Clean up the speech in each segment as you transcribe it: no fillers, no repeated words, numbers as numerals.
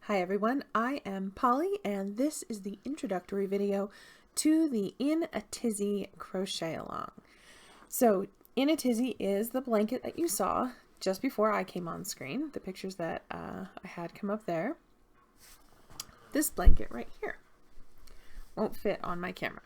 Hi everyone, I am Polly and this is the introductory video to the In a Tizzy crochet along. So In a Tizzy is the blanket that you saw just before I came on screen, the pictures that I had come up there. This blanket right here won't fit on my camera.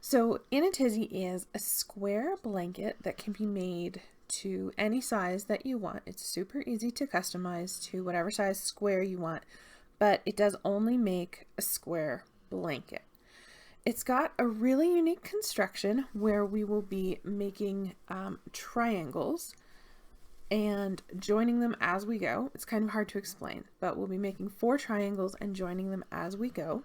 So In a Tizzy is a square blanket that can be made to any size that you want. It's super easy to customize to whatever size square you want, but it does only make a square blanket. It's got a really unique construction where we will be making triangles and joining them as we go. It's kind of hard to explain, but we'll be making 4 triangles and joining them as we go.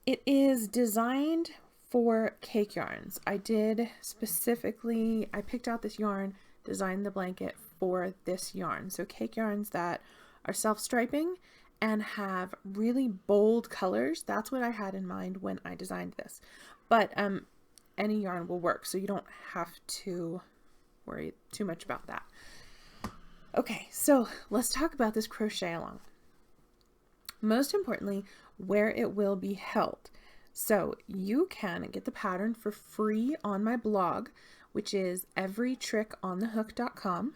It is designed for cake yarns. I picked out this yarn, designed the blanket for this yarn. So cake yarns that are self-striping and have really bold colors. That's what I had in mind when I designed this. But any yarn will work, so you don't have to worry too much about that. Okay, so let's talk about this crochet along. Most importantly, where it will be held. So you can get the pattern for free on my blog, which is everytrickonthehook.com.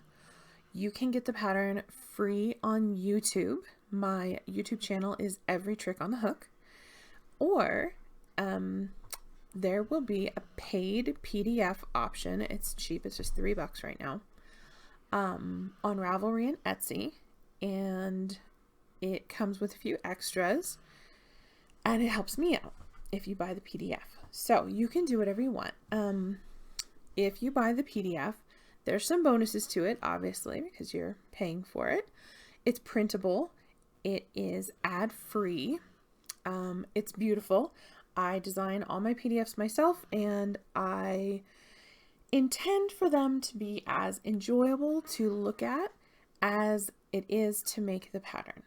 You can get the pattern free on YouTube. My YouTube channel is Every Trick on the Hook. Or there will be a paid PDF option. It's cheap. It's just $3 right now. On Ravelry and Etsy. And it comes with a few extras. And it helps me out if you buy the PDF. So you can do whatever you want. If you buy the PDF, there's some bonuses to it, obviously, because you're paying for it. It's printable. It is ad-free. It's beautiful. I design all my PDFs myself, and I intend for them to be as enjoyable to look at as it is to make the pattern.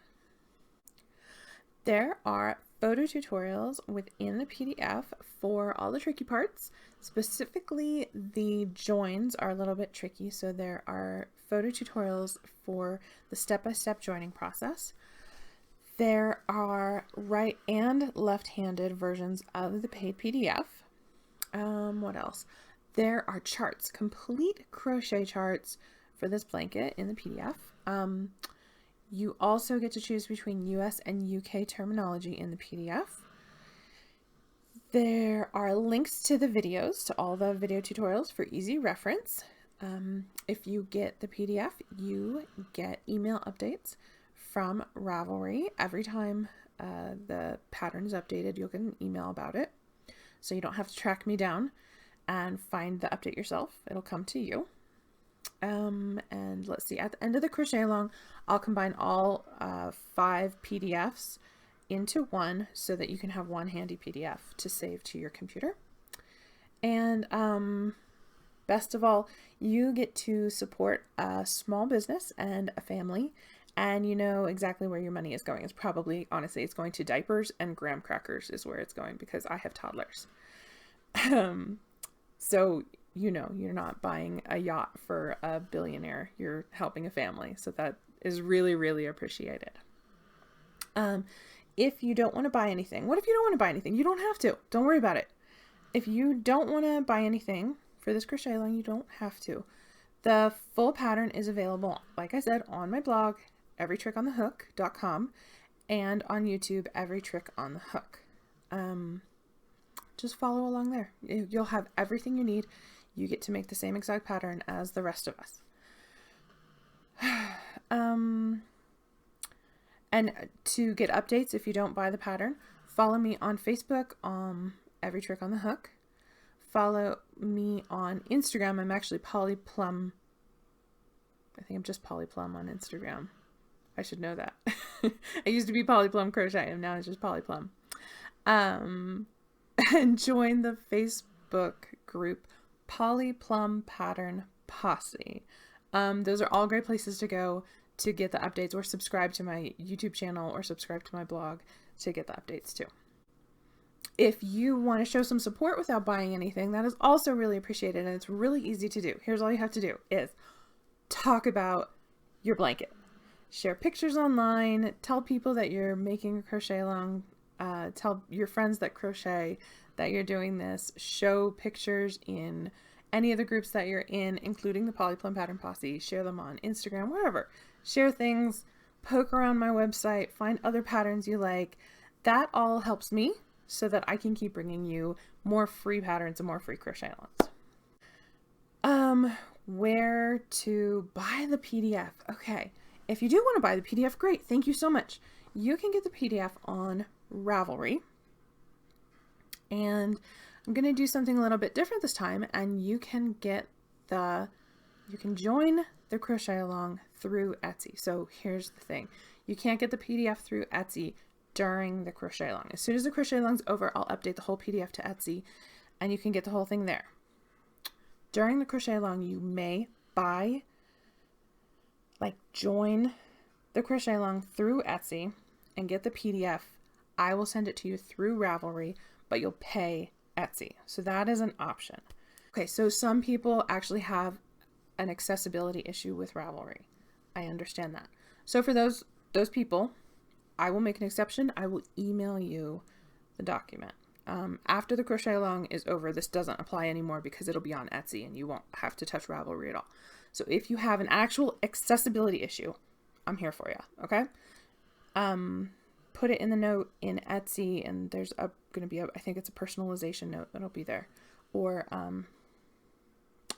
There are photo tutorials within the PDF for all the tricky parts. Specifically, the joins are a little bit tricky, so there are photo tutorials for the step-by-step joining process. There are right and left-handed versions of the paid PDF. What else? There are charts, complete crochet charts for this blanket in the PDF. You also get to choose between US and UK terminology in the PDF. There are links to the videos, to all the video tutorials for easy reference. If you get the PDF, you get email updates from Ravelry. Every time the pattern is updated, you'll get an email about it. So you don't have to track me down and find the update yourself. It'll come to you. And let's see, at the end of the crochet along, I'll combine all 5 PDFs into one so that you can have one handy PDF to save to your computer. And best of all, you get to support a small business and a family, and you know exactly where your money is going. It's probably, honestly, it's going to diapers and graham crackers is where it's going, because I have toddlers. So you know, you're not buying a yacht for a billionaire, you're helping a family. So that is really, really appreciated. If you don't want to buy anything, what if you don't want to buy anything? You don't have to. Don't worry about it. If you don't want to buy anything for this crochet along, you don't have to. The full pattern is available, like I said, on my blog, everytrickonthehook.com, and on YouTube, Every Trick on the Hook. Just follow along there. You'll have everything you need. You get to make the same exact pattern as the rest of us. And to get updates, if you don't buy the pattern, follow me on Facebook, Every Trick on the Hook. Follow me on Instagram. I'm actually Polly Plum. I think I'm just Polly Plum on Instagram. I should know that. I used to be Polly Plum Crochet, and now it's just Polly Plum. And join the Facebook group Polly Plum Pattern Posse. Those are all great places to go to get the updates, or subscribe to my YouTube channel, or subscribe to my blog to get the updates too. If you want to show some support without buying anything, that is also really appreciated, and it's really easy to do. Here's all you have to do is talk about your blanket. Share pictures online, tell people that you're making a crochet along, tell your friends that crochet that you're doing this, show pictures in any of the groups that you're in, including the Plum Pattern Posse, share them on Instagram, wherever. Share things, poke around my website, find other patterns you like. That all helps me so that I can keep bringing you more free patterns and more free crochet alongs. Where to buy the PDF? Okay, if you do want to buy the PDF, great, thank you so much. You can get the PDF on Ravelry, and I'm going to do something a little bit different this time, and you can join the crochet along through Etsy. So here's the thing. You can't get the PDF through Etsy during the crochet along. As soon as the crochet along's over, I'll update the whole PDF to Etsy and you can get the whole thing there. During the crochet along, you may join the crochet along through Etsy and get the PDF. I will send it to you through Ravelry, but you'll pay Etsy. So that is an option. Okay, so some people actually have an accessibility issue with Ravelry. I understand that. So for those people, I will make an exception. I will email you the document. After the crochet along is over, this doesn't apply anymore because it'll be on Etsy and you won't have to touch Ravelry at all. So if you have an actual accessibility issue, I'm here for you, okay? Put it in the note in Etsy, and there's going to be I think it's a personalization note that'll be there, or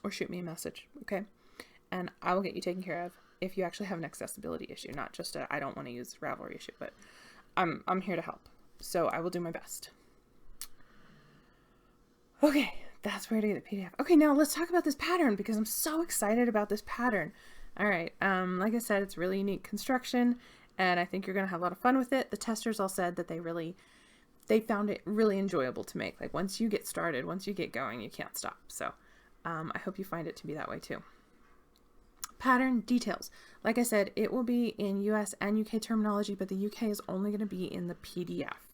shoot me a message, okay? And I will get you taken care of if you actually have an accessibility issue, not just I don't want to use Ravelry issue, but I'm here to help. So I will do my best. Okay, that's where to get the PDF. Okay, now let's talk about this pattern because I'm so excited about this pattern. All right, like I said, it's really unique construction, and I think you're going to have a lot of fun with it. The testers all said that they found it really enjoyable to make. Like once you get started, once you get going, you can't stop. So I hope you find it to be that way too. Pattern details. Like I said, it will be in US and UK terminology, but the UK is only going to be in the PDF.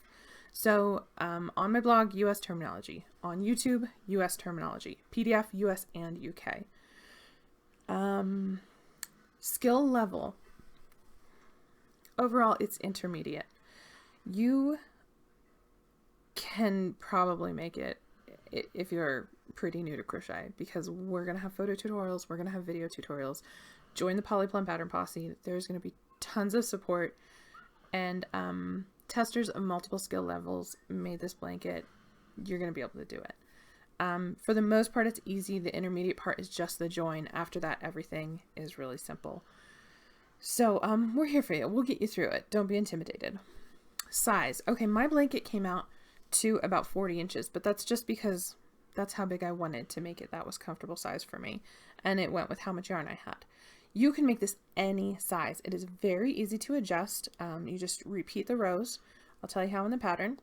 So on my blog, US terminology. On YouTube, US terminology. PDF, US and UK. Skill level. Overall, it's intermediate. You can probably make it if you're pretty new to crochet, because we're going to have photo tutorials, we're going to have video tutorials. Join the Plum Pattern Posse. There's going to be tons of support, and testers of multiple skill levels made this blanket. You're going to be able to do it. For the most part, it's easy. The intermediate part is just the join. After that, everything is really simple. So we're here for you. We'll get you through it. Don't be intimidated. Size. Okay, my blanket came out to about 40 inches, but that's just because that's how big I wanted to make it. That was comfortable size for me, and it went with how much yarn I had. You can make this any size. It is very easy to adjust. You just repeat the rows. I'll tell you how in the pattern.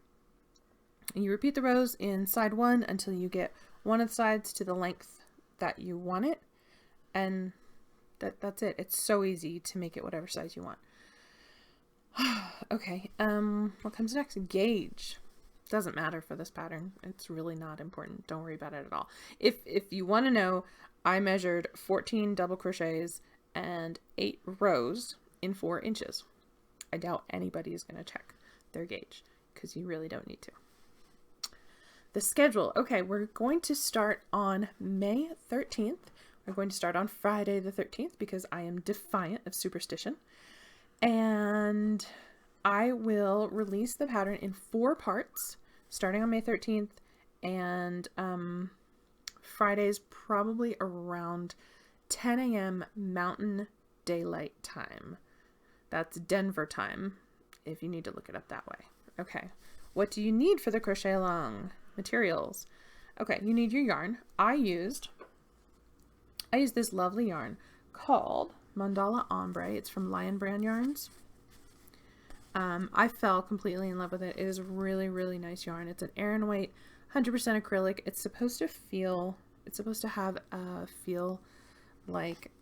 You repeat the rows in side one until you get one of the sides to the length that you want it, and that's it. It's so easy to make it whatever size you want. Okay, what comes next? Gauge. Doesn't matter for this pattern. It's really not important. Don't worry about it at all. If you want to know, I measured 14 double crochets and 8 rows in 4 inches. I doubt anybody is going to check their gauge because you really don't need to. The schedule. Okay, we're going to start on May 13th. We're going to start on Friday the 13th because I am defiant of superstition. And I will release the pattern in 4 parts starting on May 13th, and Friday's probably around 10 a.m. Mountain Daylight Time. That's Denver time if you need to look it up that way. Okay, what do you need for the crochet along? Materials. Okay, you need your yarn. I used this lovely yarn called Mandala Ombre. It's from Lion Brand Yarns. I fell completely in love with it. It is really, really nice yarn. It's an Aran weight, 100% acrylic. It's supposed to have a feel like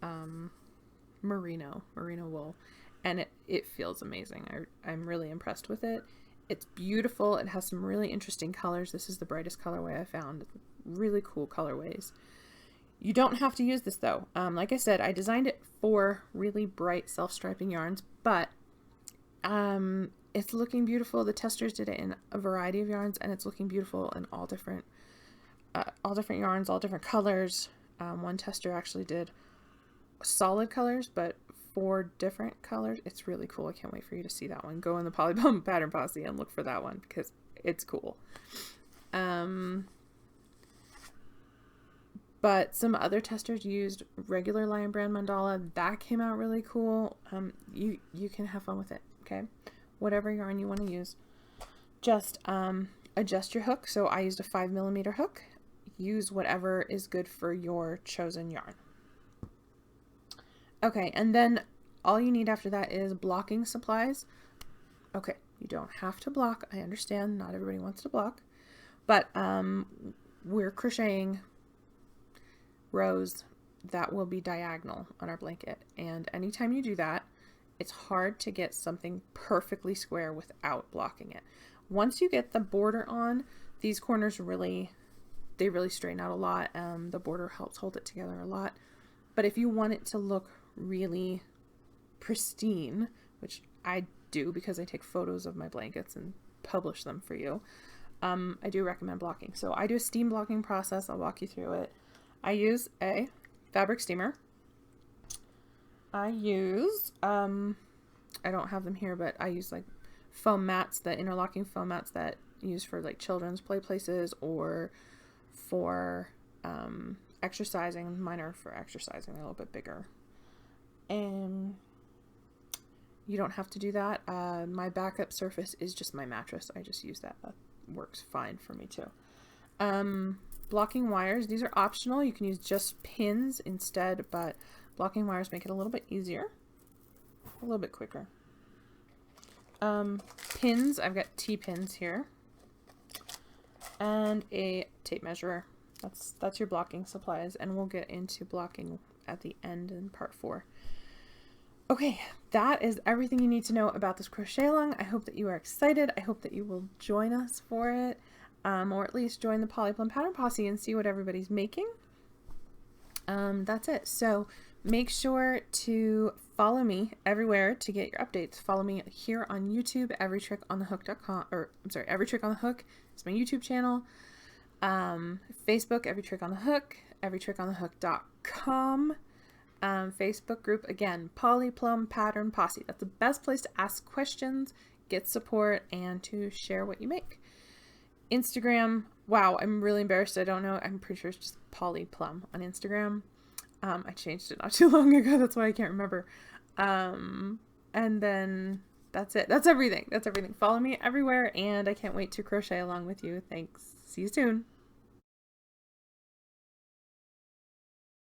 merino wool, and it feels amazing. I'm really impressed with it. It's beautiful. It has some really interesting colors. This is the brightest colorway I found. Really cool colorways. You don't have to use this though. Like I said, I designed it for really bright self-striping yarns, but it's looking beautiful. The testers did it in a variety of yarns, and it's looking beautiful in all different yarns, all different colors. One tester actually did solid colors, but 4 different colors. It's really cool. I can't wait for you to see that one. Go in the Polly Plum Pattern Posse and look for that one because it's cool. But some other testers used regular Lion Brand mandala. That came out really cool. You can have fun with it, okay? Whatever yarn you want to use. Just adjust your hook. So I used a 5mm hook. Use whatever is good for your chosen yarn. Okay, and then all you need after that is blocking supplies. Okay, you don't have to block. I understand not everybody wants to block, but we're crocheting rows that will be diagonal on our blanket, and anytime you do that, it's hard to get something perfectly square without blocking it. Once you get the border on, these corners really straighten out a lot. The border helps hold it together a lot. But if you want it to look really pristine, which I do because I take photos of my blankets and publish them for you, I do recommend blocking. So I do a steam blocking process. I'll walk you through it. I use a fabric steamer. I use, I don't have them here, but I use like foam mats, the interlocking foam mats that use for like children's play places or for exercising. Mine are for exercising. They're a little bit bigger. And you don't have to do that. My backup surface is just my mattress. I just use that. That works fine for me too. Blocking wires. These are optional. You can use just pins instead, but blocking wires make it a little bit easier. A little bit quicker. Pins. I've got T-pins here. And a tape measure. That's your blocking supplies, and we'll get into blocking at the end in part 4. Okay, that is everything you need to know about this crochet along. I hope that you are excited. I hope that you will join us for it, or at least join the Polly Plum Pattern Posse and see what everybody's making. That's it. So make sure to follow me everywhere to get your updates. Follow me here on YouTube, everytrickonthehook.com, or I'm sorry, Every Trick on the Hook is my YouTube channel. Facebook, Every Trick on the Hook, everytrickonthehook.com. Facebook group, again, Polly Plum Pattern Posse. That's the best place to ask questions, get support, and to share what you make. Instagram, wow, I'm really embarrassed. I don't know. I'm pretty sure it's just Polly Plum on Instagram. I changed it not too long ago. That's why I can't remember. And then that's it. That's everything. That's everything. Follow me everywhere, and I can't wait to crochet along with you. Thanks. See you soon.